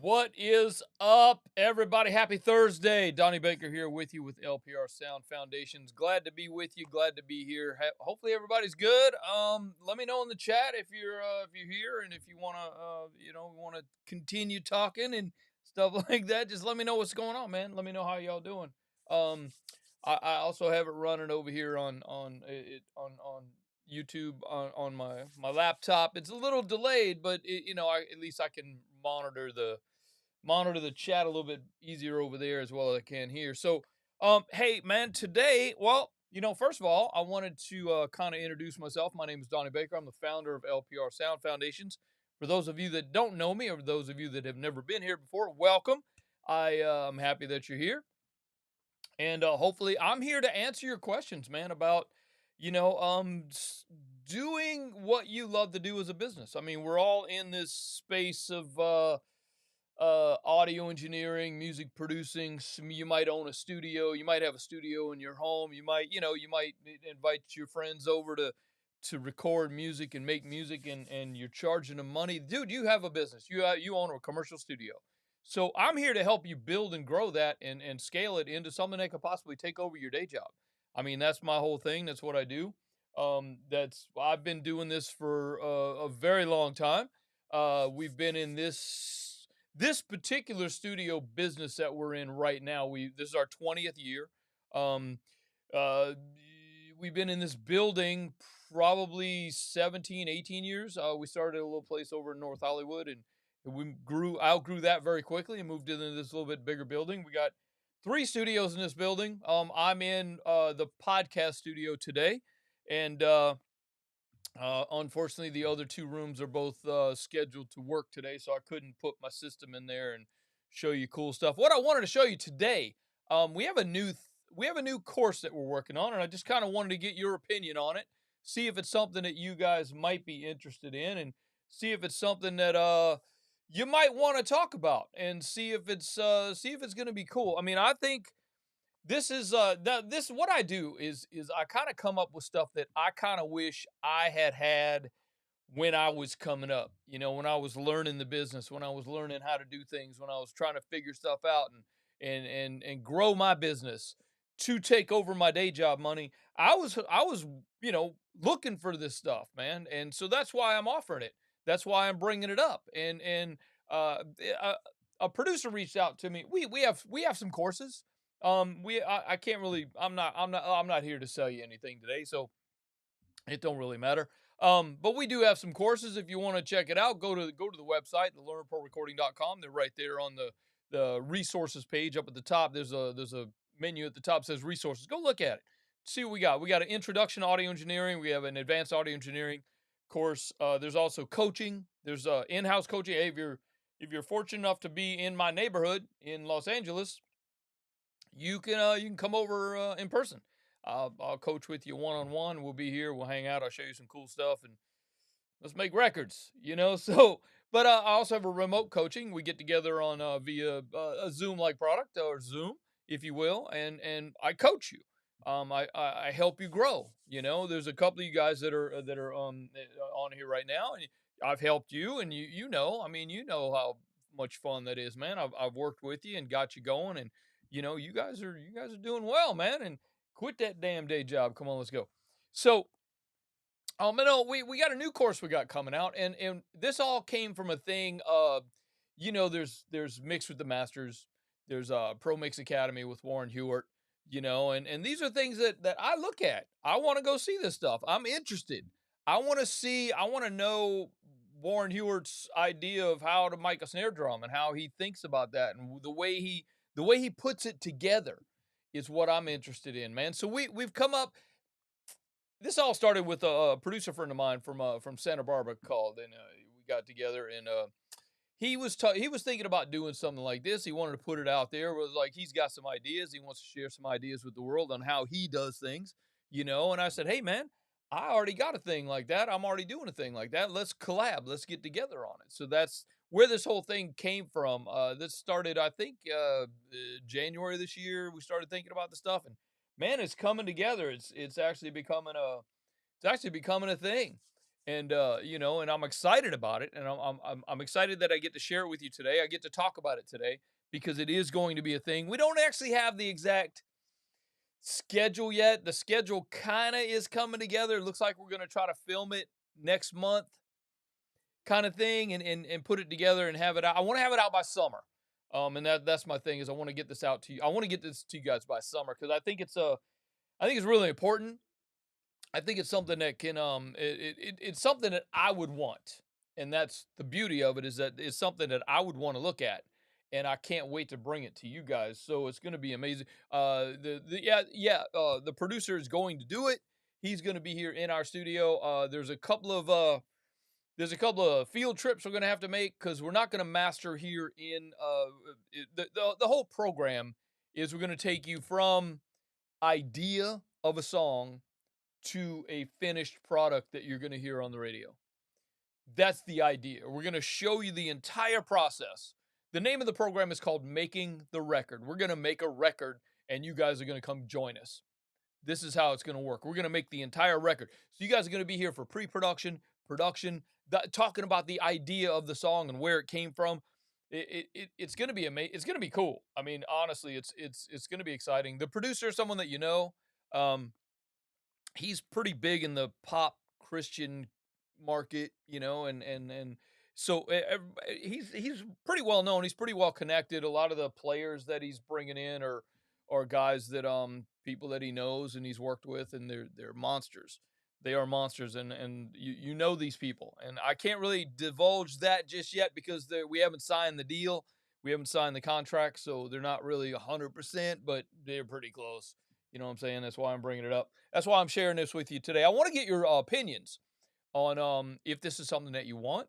What is up, everybody? Happy Thursday. Donny Baker here with you with LPR Sound Foundations. Glad to be with you. Glad to be here. Hopefully everybody's good. Let me know in the chat if you're here and if you want to continue talking and stuff like that. Just let me know what's going on, man. Let me know how y'all doing. Um, I also have it running over here on YouTube on my laptop. It's a little delayed, but at least I can monitor the chat a little bit easier over there as well as I can here. So, hey, man, today, well, first of all, I wanted to kind of introduce myself. My name is Donny Baker. I'm the founder of LPR Sound Foundations. For those of you that don't know me, or those of you that have never been here before, welcome. I'm happy that you're here, and hopefully, I'm here to answer your questions, man, about doing what you love to do as a business. I mean, we're all in this space of audio engineering, music producing. You might own a studio. You might have a studio in your home. You might invite your friends over to record music and make music, and you're charging them money. Dude, you have a business. You own a commercial studio. So I'm here to help you build and grow that and scale it into something that could possibly take over your day job. I mean, that's my whole thing. That's what I do. I've been doing this for a very long time. We've been in this particular studio business that we're in right now. This is our 20th year. Um, uh, we've been in this building probably 17, 18 years. We started a little place over in North Hollywood, and we outgrew that very quickly and moved into this little bit bigger building. We got three studios in this building. I'm in the podcast studio today, and unfortunately, the other two rooms are both scheduled to work today, so I couldn't put my system in there and show you cool stuff. What I wanted to show you today, we have a new course that we're working on, and I just kind of wanted to get your opinion on it, see if it's something that you guys might be interested in, and see if it's something that you might want to talk about, and see if it's going to be cool. I mean, I think this what I do is I kind of come up with stuff that I kind of wish I had when I was coming up, when I was learning the business, when I was learning how to do things, when I was trying to figure stuff out and grow my business to take over my day job money. I was looking for this stuff, man, and so that's why I'm offering it. That's why I'm bringing it up. And uh, a, a producer reached out to me. We have some courses. I can't really. I'm not here to sell you anything today, so it don't really matter. But we do have some courses. If you want to check it out, go to the website, thelearnprorecording.com. They're right there on the resources page up at the top. There's a menu at the top that says resources. Go look at it. See what we got. We got an introduction to audio engineering. We have an advanced audio engineering course. There's also coaching. There's in-house coaching. Hey, if you're fortunate enough to be in my neighborhood in Los Angeles, you can come over in person. I'll coach with you one on one. We'll be here. We'll hang out. I'll show you some cool stuff, and let's make records. So, but I also have a remote coaching. We get together on via a Zoom like product, or Zoom, if you will, and I coach you. I help you grow. There's a couple of you guys that are on here right now, and I've helped you, and I mean, how much fun that is, man. I've worked with you and got you going, and you guys are doing well, man. And quit that damn day job. Come on, let's go. So, we got a new course we got coming out, and this all came from a thing. There's Mix with the Masters. There's Pro Mix Academy with Warren Hewart. And these are things that I look at. I want to go see this stuff. I'm interested. I want to see. I want to know Warren Hewart's idea of how to make a snare drum and how he thinks about that, and the way he puts it together is what I'm interested in, man. So we've come up. This all started with a producer friend of mine from Santa Barbara called, and we got together, and he was thinking about doing something like this. He wanted to put it out there. It was like he's got some ideas. He wants to share some ideas with the world on how he does things. And I said, hey man, I already got a thing like that. I'm already doing a thing like that. Let's collab. Let's get together on it. So that's where this whole thing came from. This started, I think, January this year. We started thinking about the stuff, and man, it's coming together. It's actually becoming a thing. and and I'm excited about it, and I'm excited that I get to share it with you today. I get to talk about it today because it is going to be a thing. We don't actually have the exact schedule yet. The schedule kind of is coming together. It looks like we're going to try to film it next month, kind of thing, and put it together and have it out. I want to have it out by summer. And that's my thing is I want to get this out to you. I want to get this to you guys by summer because I think it's really important. I think it's something that can it's something that I would want. And that's the beauty of it is that it's something that I would want to look at. And I can't wait to bring it to you guys. So it's going to be amazing. The producer is going to do it. He's going to be here in our studio. There's a couple of field trips we're going to have to make because we're not going to master here in the whole program is we're going to take you from idea of a song to a finished product that you're going to hear on the radio. That's the idea. We're going to show you the entire process. The name of the program is called Making the Record. We're going to make a record and you guys are going to come join us. This is how it's going to work. We're going to make the entire record. So you guys are going to be here for pre-production, production, talking about the idea of the song and where it came from. It's going to be amazing. It's going to be cool. I mean, honestly, it's going to be exciting. The producer is someone that you know. He's pretty big in the pop Christian market, and so he's pretty well known. He's pretty well connected. A lot of the players that he's bringing in are guys that people that he knows and he's worked with, and they're monsters. They are monsters, and you know these people, and I can't really divulge that just yet because we haven't signed the deal, we haven't signed the contract, so they're not really 100%, but they're pretty close. You know what I'm saying? That's why I'm bringing it up. That's why I'm sharing this with you today. I want to get your opinions on if this is something that you want,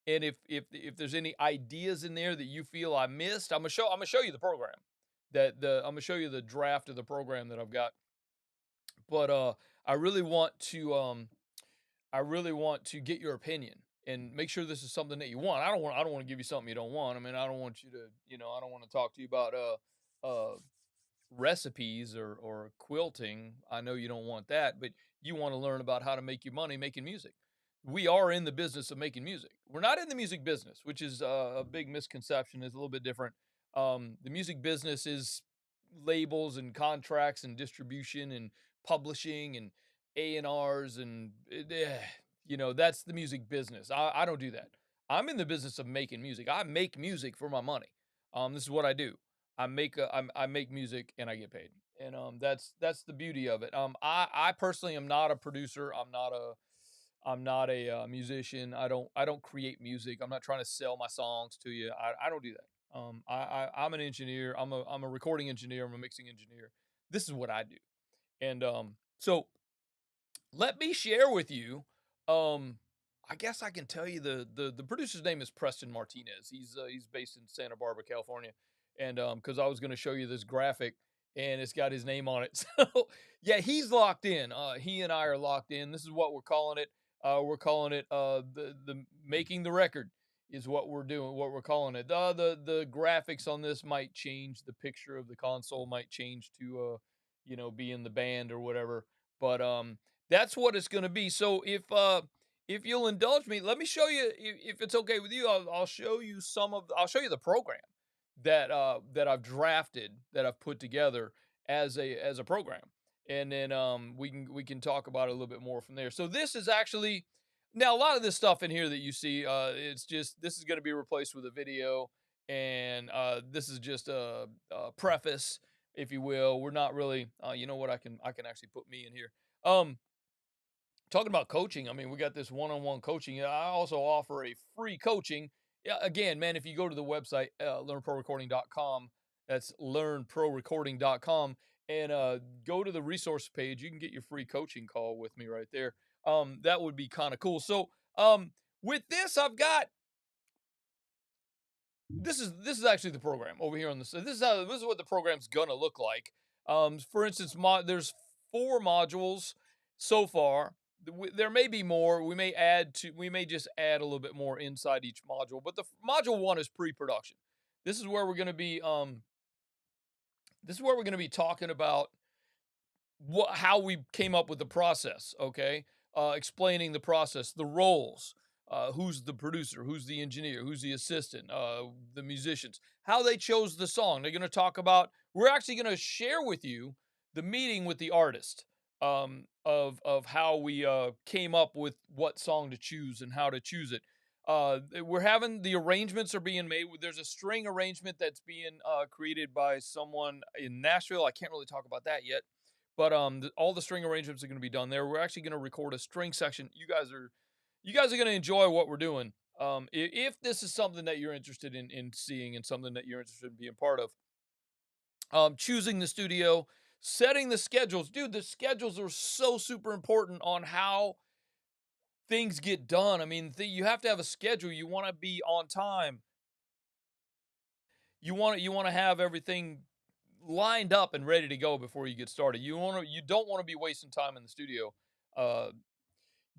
and if there's any ideas in there that you feel I missed. I'm gonna show you the program I'm gonna show you the draft of the program that I've got. But I really want to get your opinion and make sure this is something that you want. I don't want to give you something you don't want. I mean, I don't want you to, I don't want to talk to you about recipes or quilting. I know you don't want that, but you want to learn about how to make your money making music. We are in the business of making music. We're not in the music business, which is a big misconception. It's a little bit different. The music business is labels and contracts and distribution and publishing and A&Rs and that's the music business. I don't do that. I'm in the business of making music. I make music for my money. This is what I do. I make music and I get paid. And that's the beauty of it. I personally am not a producer. I'm not a musician. I don't create music. I'm not trying to sell my songs to you. I don't do that. I'm an engineer. I'm a recording engineer. I'm a mixing engineer. This is what I do. And so let me share with you. I guess I can tell you the producer's name is Preston Martinez. He's based in Santa Barbara, California, and because I was going to show you this graphic and it's got his name on it. So yeah, he's locked in. He and I are locked in. This is what we're calling it. We're calling it the making the record is what we're doing. What we're calling it. The graphics on this might change. The picture of the console might change to be in the band or whatever. But that's what it's going to be. So if you'll indulge me, let me show you if it's okay with you. I'll show you I'll show you the program that I've drafted, that I've put together as a program, and then we can talk about it a little bit more from there. So this is actually now a lot of this stuff in here that you see. It's just this is going to be replaced with a video, and this is just a preface, if you will. We're not really, you know what? I can actually put me in here. Talking about coaching, I mean, we got this one-on-one coaching. I also offer a free coaching. Yeah, again, man, if you go to the website, learnprorecording.com, that's learnprorecording.com, and go to the resource page, you can get your free coaching call with me right there. That would be kind of cool. So, with this, I've got this is actually the program over here on this. This is what the program's gonna look like. For instance, there's 4 modules so far. There may be more. We may just add a little bit more inside each module. But the module 1 is pre-production. This is where we're gonna be. This is where we're gonna be talking about how we came up with the process. Okay. explaining the process, the roles, who's the producer, who's the engineer, who's the assistant, the musicians, how they chose the song. They're going to talk about. We're actually going to share with you the meeting with the artist, of how we came up with what song to choose and how to choose it. We're having the arrangements are being made. There's a string arrangement that's being created by someone in Nashville. I can't really talk about that yet, but all the string arrangements are going to be done there. We're actually going to record a string section. You guys are going to enjoy what we're doing. If this is something that you're interested in seeing and something that you're interested in being part of, choosing the studio, setting the schedules, dude. The schedules are so super important on how things get done. I mean, you have to have a schedule. You want to be on time. You want to have everything lined up and ready to go before you get started. You don't want to be wasting time in the studio. Uh,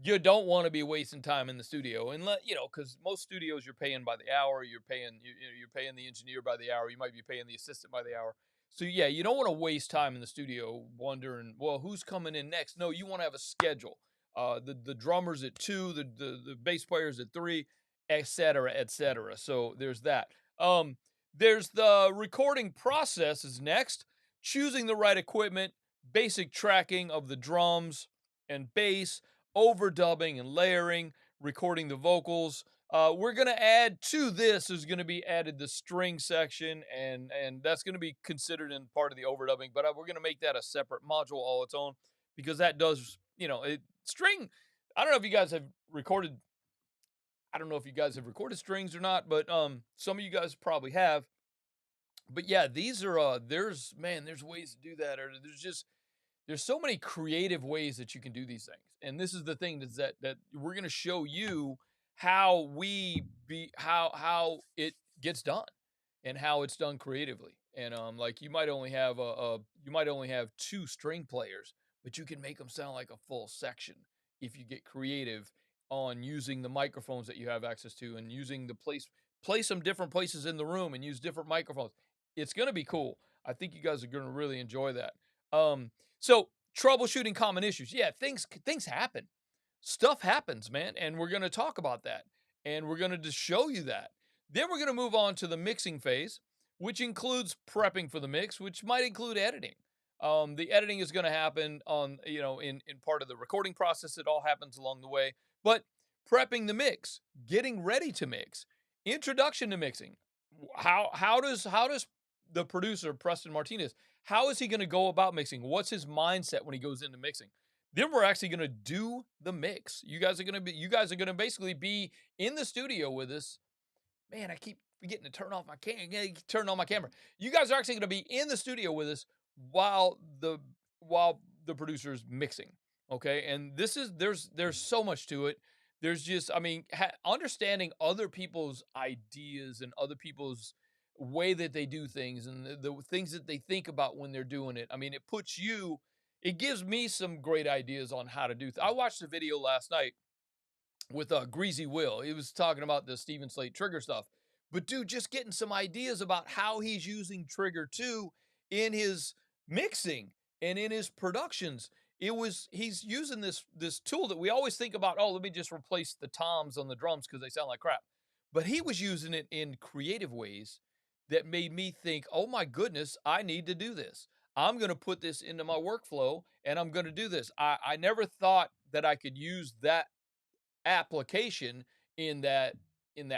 you don't want to be wasting time in the studio, and because most studios you're paying by the hour. You're paying the engineer by the hour. You might be paying the assistant by the hour. So yeah, you don't want to waste time in the studio wondering, well, who's coming in next. No, you want to have a schedule. The drummers at 2, the bass players at 3, etc., etc. So there's that. Um, there's the recording process is next. Choosing the right equipment, basic tracking of the drums and bass, overdubbing and layering, recording the vocals. We're gonna add to this is gonna be added the string section, and that's gonna be considered in part of the overdubbing. But we're gonna make that a separate module all its own because that does string. I don't know if you guys have recorded. I don't know if you guys have recorded strings or not, but some of you guys probably have. But yeah, these are there's ways to do that, or there's so many creative ways that you can do these things. And this is the thing is that we're going to show you how it gets done and how it's done creatively. And like you might only have 2 string players, but you can make them sound like a full section if you get creative on using the microphones that you have access to and using the place them different places in the room and use different microphones. It's going to be cool. I think you guys are going to really enjoy that. So troubleshooting common issues. Yeah, things happen. Stuff happens, man, and we're going to talk about that. And we're going to just show you that. Then we're going to move on to the mixing phase, which includes prepping for the mix, which might include editing. The editing is going to happen in part of the recording process. It all happens along the way. But prepping the mix, getting ready to mix, introduction to mixing. How does the producer Preston Martinez, how is he going to go about mixing? What's his mindset when he goes into mixing? Then we're actually going to do the mix. You guys are going to basically be in the studio with us. Man, I keep forgetting to turn off my camera. Turn on my camera. You guys are actually going to be in the studio with us while the producer's mixing. Okay, and there's so much to it. There's just, I mean, understanding other people's ideas and other people's way that they do things and the things that they think about when they're doing it. I mean, it gives me some great ideas on how to do. I watched a video last night with Greasy Will. He was talking about the Steven Slate trigger stuff. But dude, just getting some ideas about how he's using Trigger 2 in his mixing and in his productions. He's using this tool that we always think about, oh, let me just replace the toms on the drums because they sound like crap. But he was using it in creative ways that made me think, oh my goodness, I need to do this. I'm going to put this into my workflow and I'm going to do this. I never thought that I could use that application in that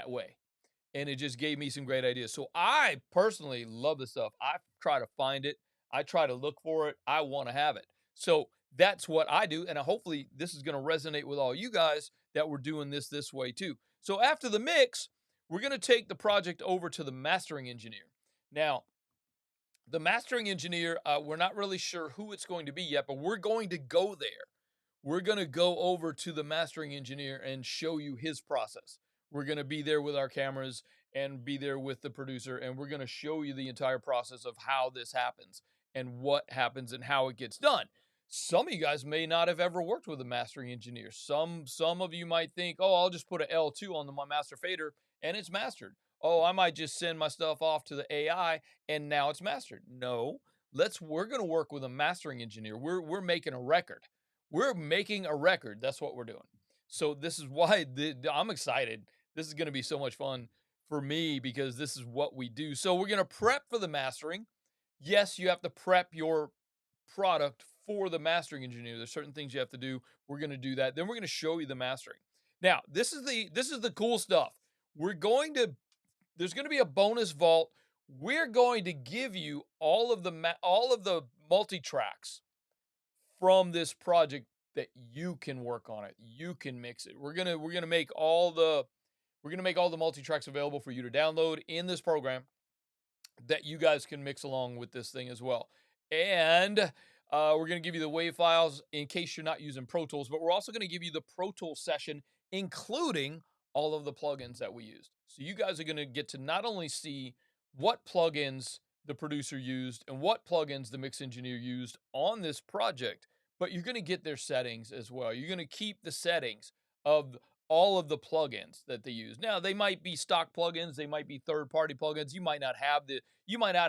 way, and it just gave me some great ideas. So I personally love this stuff. I try to find it, I try to look for it, I want to have it. So that's what I do, and hopefully this is going to resonate with all you guys that we're doing this way too. So after the mix, we're going to take the project over to the mastering engineer. Now, the mastering engineer, we're not really sure who it's going to be yet, but we're going to go there. We're going to go over to the mastering engineer and show you his process. We're going to be there with our cameras and be there with the producer, and we're going to show you the entire process of how this happens and what happens and how it gets done. Some of you guys may not have ever worked with a mastering engineer. Some of you might think, oh, I'll just put an L2 on my master fader and it's mastered. Oh, I might just send my stuff off to the AI and now it's mastered. No, we're going to work with a mastering engineer. We're making a record. We're making a record. That's what we're doing. So this is why I'm excited. This is going to be so much fun for me because this is what we do. So we're going to prep for the mastering. Yes, you have to prep your product for the mastering engineer. There's certain things you have to do. We're going to do that. Then we're going to show you the mastering. Now, this is the cool stuff. We're going to There's going to be a bonus vault. We're going to give you all of the multi tracks from this project that you can work on it. You can mix it. We're gonna make all the multi tracks available for you to download in this program that you guys can mix along with this thing as well. And we're going to give you the WAV files in case you're not using Pro Tools, but we're also going to give you the Pro Tools session, including all of the plugins that we used. So you guys are going to get to not only see what plugins the producer used and what plugins the mix engineer used on this project, but you're going to get their settings as well. You're going to keep the settings of all of the plugins that they use. Now, they might be stock plugins, they might be third-party plugins. You might not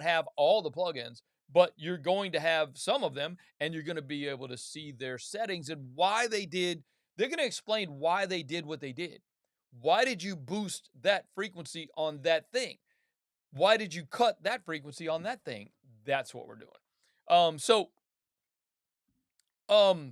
have all the plugins, but you're going to have some of them and you're going to be able to see their settings and why they did. They're going to explain why they did what they did. Why did you boost that frequency on that thing? Why did you cut that frequency on that thing? That's what we're doing. So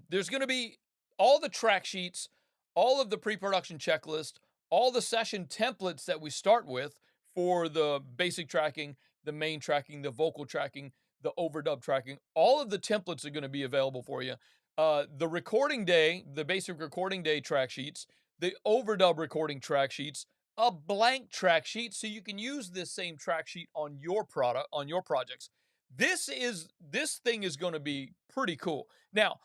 there's going to be all the track sheets, all of the pre-production checklist, all the session templates that we start with for the basic tracking, the main tracking, the vocal tracking, the overdub tracking. All of the templates are going to be available for you. The recording day, the basic recording day track sheets, the overdub recording track sheets, a blank track sheet so you can use this same track sheet on your product, on your projects. This thing is going to be pretty cool. Now,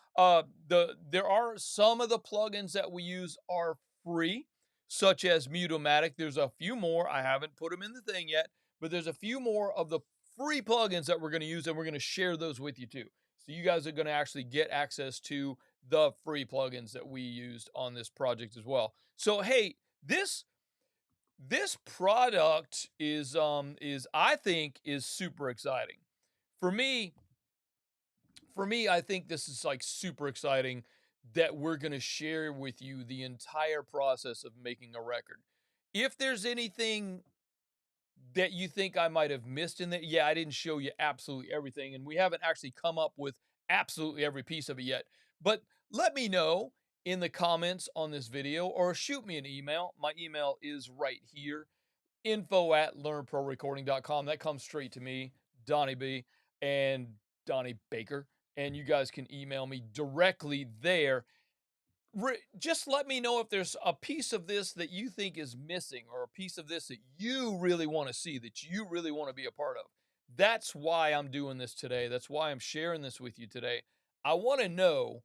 there are some of the plugins that we use are free, such as Mutomatic. There's a few more. I haven't put them in the thing yet, but there's a few more of the free plugins that we're going to use, and we're going to share those with you too. So you guys are going to actually get access to the free plugins that we used on this project as well. So hey, this product is I think is super exciting. For me, I think this is like super exciting that we're going to share with you the entire process of making a record. If there's anything that you think I might have missed in there, yeah, I didn't show you absolutely everything, and we haven't actually come up with absolutely every piece of it yet. But let me know in the comments on this video or shoot me an email. My email is right here, info@learnprorecording.com. That comes straight to me, Donny B, and Donny Baker. And you guys can email me directly there. Just let me know if there's a piece of this that you think is missing or a piece of this that you really want to see, that you really want to be a part of. That's why I'm doing this today. That's why I'm sharing this with you today. I want to know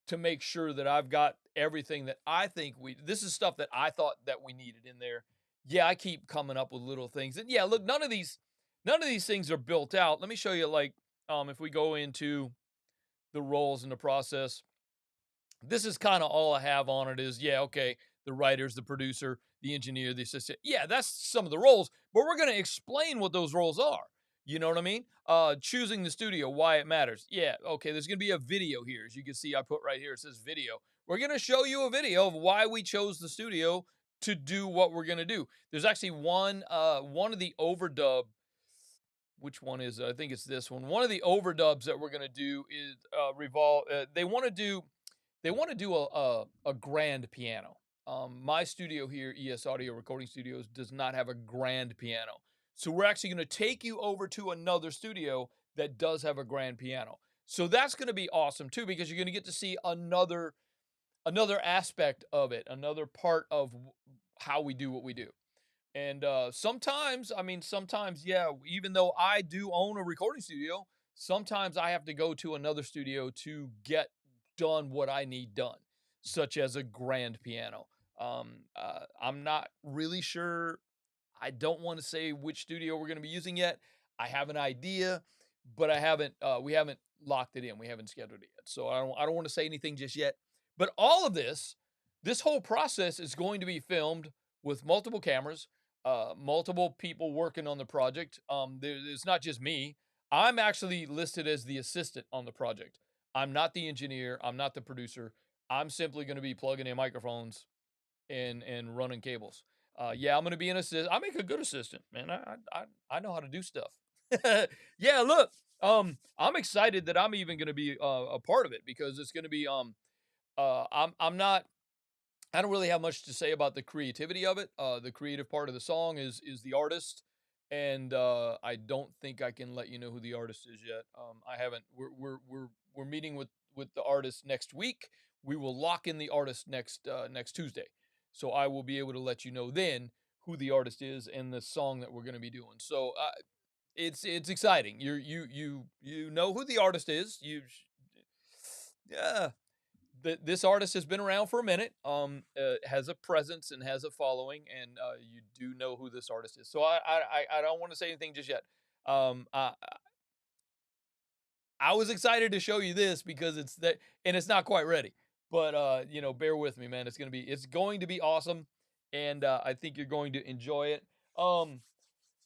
to make sure that I've got everything that I think this is stuff that I thought that we needed in there. Yeah, I keep coming up with little things. And yeah, look, none of these things are built out. Let me show you like if we go into the roles in the process, this is kind of all I have on it is, yeah, okay, the writers, the producer, the engineer, the assistant. Yeah, that's some of the roles, but we're going to explain what those roles are. You know what I mean? Choosing the studio, why it matters. Yeah, okay, there's going to be a video here. As you can see, I put right here, it says video. We're going to show you a video of why we chose the studio to do what we're going to do. There's actually one of the overdub. Which one is it? I think it's this one. One of the overdubs that we're going to do is revolve. They want to do a grand piano. My studio here, ES Audio Recording Studios, does not have a grand piano. So we're actually going to take you over to another studio that does have a grand piano. So that's going to be awesome too, because you're going to get to see another aspect of it, another part of how we do what we do. And sometimes, yeah, even though I do own a recording studio, sometimes I have to go to another studio to get done what I need done, such as a grand piano. I'm not really sure. I don't want to say which studio we're going to be using yet. I have an idea, but I haven't. We haven't locked it in. We haven't scheduled it yet, so I don't want to say anything just yet. But all of this whole process is going to be filmed with multiple cameras, multiple people working on the project. It's not just me. I'm actually listed as the assistant on the project. I'm not the engineer. I'm not the producer. I'm simply going to be plugging in microphones and running cables. Yeah, I'm going to be an assist. I make a good assistant, man. I know how to do stuff. Yeah, look, I'm excited that I'm even going to be a part of it because it's going to be I'm not I don't really have much to say about the creativity of it. The creative part of the song is the artist, and I don't think I can let you know who the artist is yet. I haven't. We're meeting with the artist next week. We will lock in the artist next Tuesday, so I will be able to let you know then who the artist is and the song that we're going to be doing. So it's exciting. You know who the artist is. Yeah, this artist has been around for a minute, has a presence and has a following, and you do know who this artist is. So I don't want to say anything just yet. Um, I I was excited to show you this because it's that, and it's not quite ready. But bear with me, man. It's going to be awesome, and I think you're going to enjoy it. Um,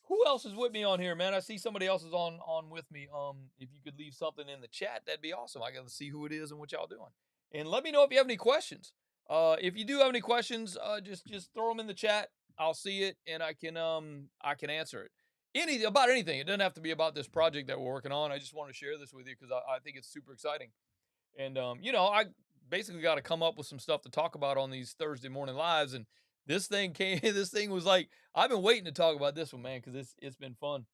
who else is with me on here, man? I see somebody else is on with me. If you could leave something in the chat, that'd be awesome. I gotta see who it is and what y'all doing. And let me know if you have any questions. If you do have any questions, just throw them in the chat. I'll see it and I can answer it. About anything. It doesn't have to be about this project that we're working on. I just want to share this with you because I think it's super exciting. And I basically got to come up with some stuff to talk about on these Thursday morning lives. And this thing came. This thing was like I've been waiting to talk about this one, man, because it's been fun.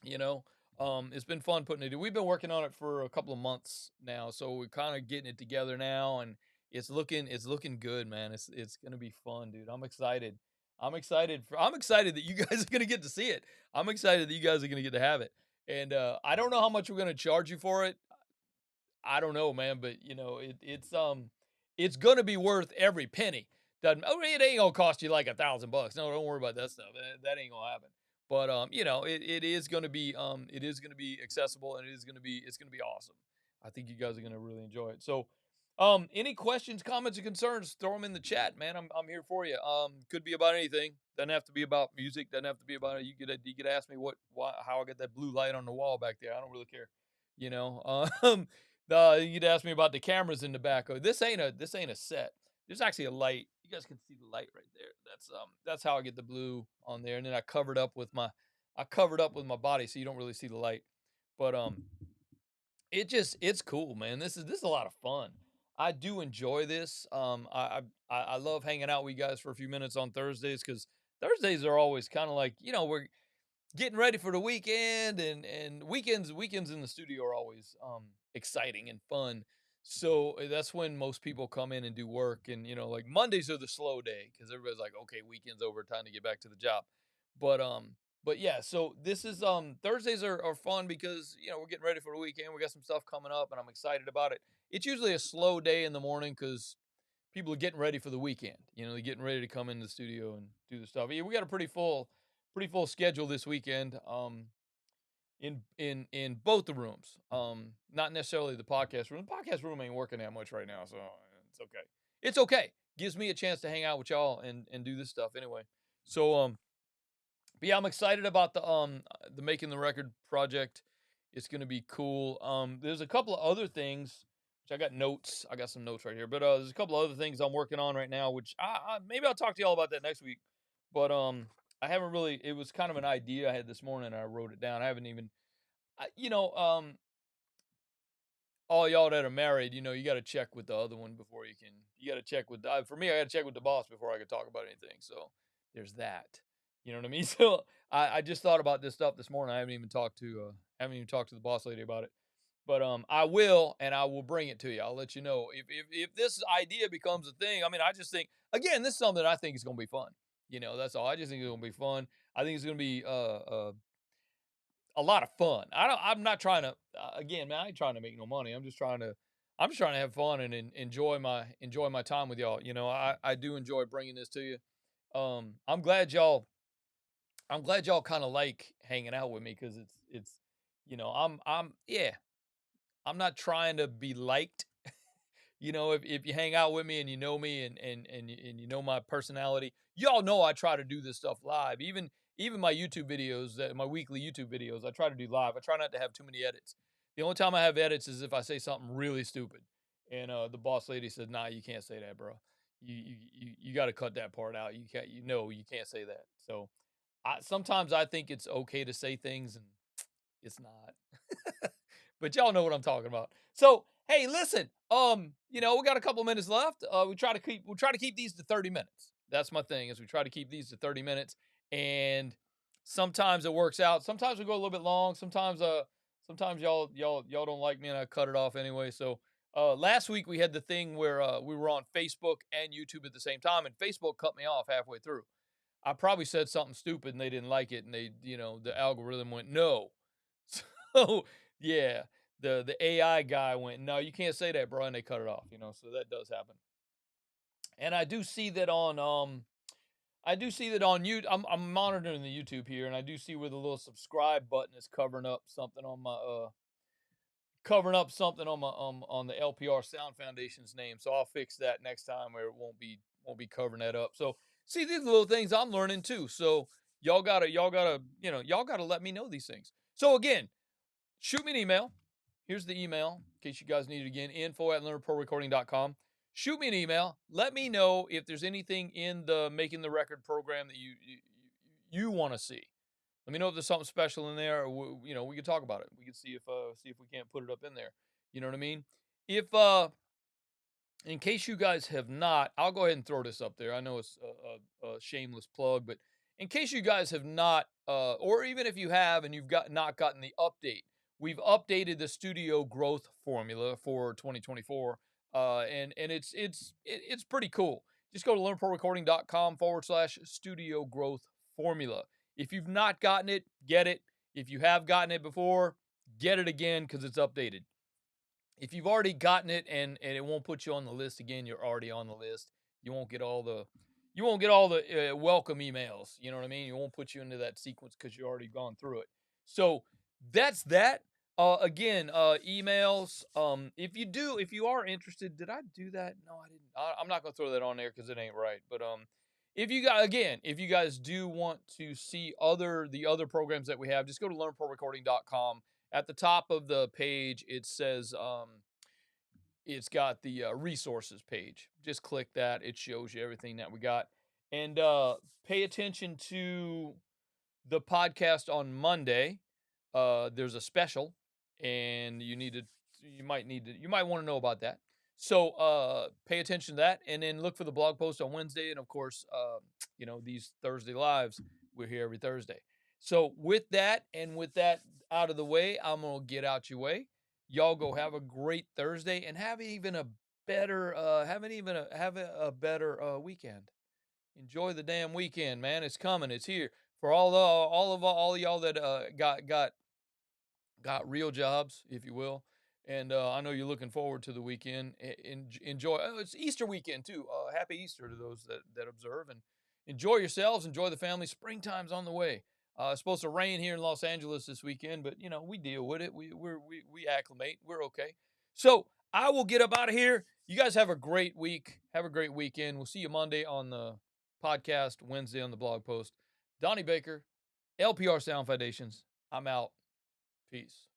You know, it's been fun putting it. We've been working on it for a couple of months now, so we're kind of getting it together now, and it's looking good, man. It's gonna be fun, dude. I'm excited. I'm excited that you guys are gonna get to see it. I'm excited that you guys are gonna get to have it. And I don't know how much we're gonna charge you for it. I don't know, man, but it's gonna be worth every penny. Doesn't it ain't gonna cost you like $1,000. No, don't worry about that stuff. That ain't gonna happen. But it is gonna be accessible and it's gonna be awesome. I think you guys are gonna really enjoy it. So any questions, comments, or concerns, throw them in the chat, man. I'm here for you. Could be about anything. Doesn't have to be about music. Doesn't have to be about it. You could ask me how I got that blue light on the wall back there. I don't really care. You know, you'd ask me about the cameras in the back. Oh, this ain't a set. There's actually a light. You guys can see the light right there. That's how I get the blue on there. And then I covered up with my body so you don't really see the light. But it's cool, man. This is a lot of fun. I do enjoy this. I love hanging out with you guys for a few minutes on Thursdays because Thursdays are always kind of like we're getting ready for the weekend, and weekends in the studio are always exciting and fun. So that's when most people come in and do work, and like Mondays are the slow day because everybody's like, okay, weekend's over, time to get back to the job. But yeah, so this is Thursdays are fun because we're getting ready for the weekend. We got some stuff coming up and I'm excited about it. It's usually a slow day in the morning because people are getting ready for the weekend. They're getting ready to come in the studio and do the stuff. Yeah, we got a pretty full schedule this weekend. In both the rooms. Not necessarily the podcast room. The podcast room ain't working that much right now, so it's okay. It's okay. Gives me a chance to hang out with y'all and do this stuff anyway. So but yeah, I'm excited about the making the record project. It's gonna be cool. There's a couple of other things which I got notes. I got some notes right here, but there's a couple of other things I'm working on right now, which maybe I'll talk to y'all about that next week. But I haven't really. It was kind of an idea I had this morning. And I wrote it down. I haven't even. All y'all that are married, you got to check with the other one before you can. You got to check with. For me, I got to check with the boss before I can talk about anything. So there's that. You know what I mean? So I just thought about this stuff this morning. I haven't even talked to the boss lady about it. But I will, and I will bring it to you. I'll let you know if this idea becomes a thing. I mean, I just think again, this is something that I think is going to be fun. That's all. I just think it's going to be fun. I think it's going to be a lot of fun. I'm not trying to again, man, I ain't trying to make no money. I'm just trying to have fun and enjoy my time with y'all. I do enjoy bringing this to you. I'm glad y'all kind of like hanging out with me cuz it's yeah, I'm not trying to be liked. If you hang out with me and you know me and you know my personality, y'all know I try to do this stuff live. Even my YouTube videos, my weekly YouTube videos, I try to do live. I try not to have too many edits. The only time I have edits is if I say something really stupid, and the boss lady said, "Nah, you can't say that, bro. You got to cut that part out. You can't. You can't say that." So sometimes I think it's okay to say things, and it's not. But y'all know what I'm talking about. So, hey, listen, we got a couple minutes left. We'll try to keep these to 30 minutes. That's my thing, is we try to keep these to 30 minutes. And sometimes it works out. Sometimes we go a little bit long. Sometimes y'all don't like me and I cut it off anyway. So last week we had the thing where we were on Facebook and YouTube at the same time, and Facebook cut me off halfway through. I probably said something stupid and they didn't like it, and the algorithm went no. So yeah, the AI guy went, no, you can't say that, bro, and they cut it off. So that does happen. And I do see that on you. I'm monitoring the YouTube here, and I do see where the little subscribe button is covering up something on the LPR Sound Foundation's name. So I'll fix that next time, where it won't be covering that up. So see, these little things I'm learning too. So y'all gotta let me know these things. So again, shoot me an email. Here's the email in case you guys need it again: info@learnprorecording.com. Shoot me an email. Let me know if there's anything in the Making the Record program that you want to see. Let me know if there's something special in there, or we could talk about it. We could see if we can't put it up in there. You know what I mean? If In case you guys have not, I'll go ahead and throw this up there. I know it's a shameless plug, but in case you guys have not, or even if you have and you've not gotten the update, we've updated the studio growth formula for 2024, and it's pretty cool. Just go to learnprorecording.com/studio growth formula. If you've not gotten it, get it. If you have gotten it before, get it again, because it's updated. If you've already gotten it and it won't put you on the list again, you're already on the list. You won't get all the welcome emails. You know what I mean? You won't put you into that sequence because you already gone through it. So that's that. Again, emails. If you are interested, did I do that? No, I didn't. I'm not gonna throw that on there because it ain't right. But if you guys do want to see the other programs that we have, just go to learnprorecording.com. At the top of the page, it says it's got the resources page. Just click that. It shows you everything that we got. And pay attention to the podcast on Monday. There's a special, and you might want to know about that. So pay attention to that, and then look for the blog post on Wednesday. And of course, these Thursday lives, we're here every Thursday. So with that out of the way, I'm gonna get out your way. Y'all go have a great Thursday, and have a better weekend. Enjoy the damn weekend, man. It's coming. It's here for all of y'all that got real jobs, if you will. And I know you're looking forward to the weekend. Enjoy. Oh, it's Easter weekend too. Happy Easter to those that observe, and enjoy yourselves. Enjoy the family. Springtime's on the way. It's supposed to rain here in Los Angeles this weekend, but we deal with it. We acclimate. We're okay. So I will get up out of here. You guys have a great week. Have a great weekend. We'll see you Monday on the podcast, Wednesday on the blog post. Donny Baker, LPR Sound Foundations. I'm out. Peace.